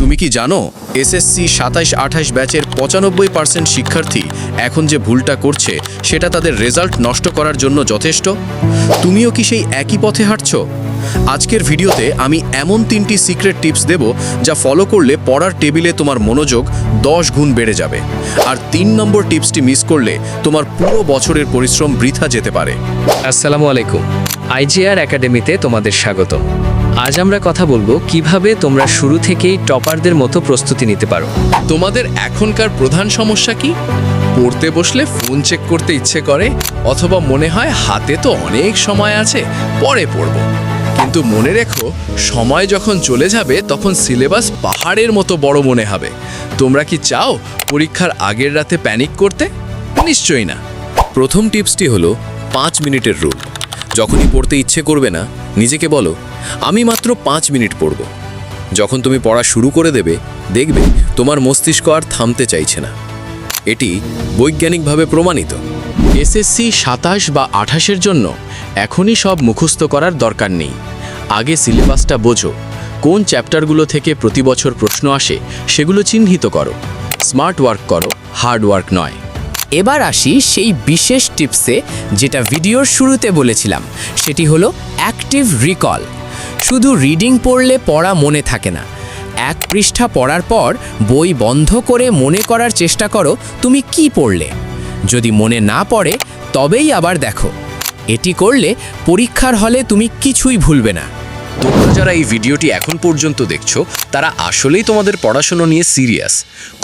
তুমি কি জানো এসএসসি ২৭-২৮ ব্যাচের ৯৫% শিক্ষার্থী এখন যে ভুলটা করছে সেটা তাদের রেজাল্ট নষ্ট করার জন্য যথেষ্ট? তুমিও কি সেই একই পথে হাঁটছো? আজকের ভিডিওতে আমি এমন ৩টি সিক্রেট টিপস দেব যা ফলো করলে পড়ার টেবিলে তোমার মনোযোগ ১০ গুণ বেড়ে যাবে। আর ৩ নম্বর টিপসটি মিস করলে তোমার পুরো বছরের পরিশ্রম বৃথা যেতে পারে। আসসালামু আলাইকুম, আইজিআর একাডেমিতে তোমাদের স্বাগত। আজ আমরা কথা বলবো কিভাবে তোমরা শুরু থেকেই টপারদের মতো প্রস্তুতি নিতে পারো। তোমাদের এখনকার প্রধান সমস্যা কি? পড়তে বসলে ফোন চেক করতে ইচ্ছে করে, অথবা মনে হয় হাতে তো অনেক সময় আছে, পরে পড়ব। কিন্তু মনে রেখো, সময় যখন চলে যাবে তখন সিলেবাস পাহাড়ের মতো বড় মনে হবে। তোমরা কি চাও পরীক্ষার আগের রাতে প্যানিক করতে? নিশ্চয়ই না। প্রথম টিপসটি হলো ৫ মিনিটের রুল। যখনই পড়তে ইচ্ছে করবে না, নিজেকে বলো আমি মাত্র ৫ মিনিট পড়ব। যখন তুমি পড়া শুরু করে দেবে, দেখবে তোমার মস্তিষ্ক আর থামতে চাইছে না। এটি বৈজ্ঞানিকভাবে প্রমাণিত। এসএসসি ২৭ বা ২৮-এর জন্য এখনই সব মুখস্থ করার দরকার নেই। আগে সিলেবাসটা বোঝো, কোন চ্যাপ্টারগুলো থেকে প্রতি বছর প্রশ্ন আসে সেগুলো চিহ্নিত করো। স্মার্ট ওয়ার্ক করো, হার্ড ওয়ার্ক নয়। এবার আসি সেই বিশেষ টিপসে যেটা ভিডিওর শুরুতে বলেছিলাম, সেটি হলো অ্যাক্টিভ রিকল। শুধু রিডিং পড়লে পড়া মনে থাকে না। এক পৃষ্ঠা পড়ার পর বই বন্ধ করে মনে করার চেষ্টা করো তুমি কি পড়লে। যদি মনে না পড়ে তবেই আবার দেখো। এটি করলে পরীক্ষার হলে তুমি কিছুই ভুলবে না। তোমরা যারা এই ভিডিওটি এখন পর্যন্ত দেখছো তারা আসলেই তোমাদের পড়াশোনা নিয়ে সিরিয়াস।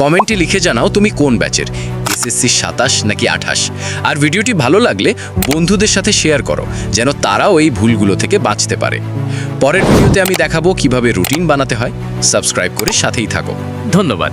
কমেন্টে লিখে জানাও তুমি কোন ব্যাচের, এসএসসি ২৭ নাকি ২৮। আর ভিডিওটি ভালো লাগলে বন্ধুদের সাথে শেয়ার করো, যেন তারাও এই ভুলগুলো থেকে বাঁচতে পারে। পরের ভিডিওতে আমি দেখাবো কিভাবে রুটিন বানাতে হয়। সাবস্ক্রাইব করে সাথেই থাকো। ধন্যবাদ।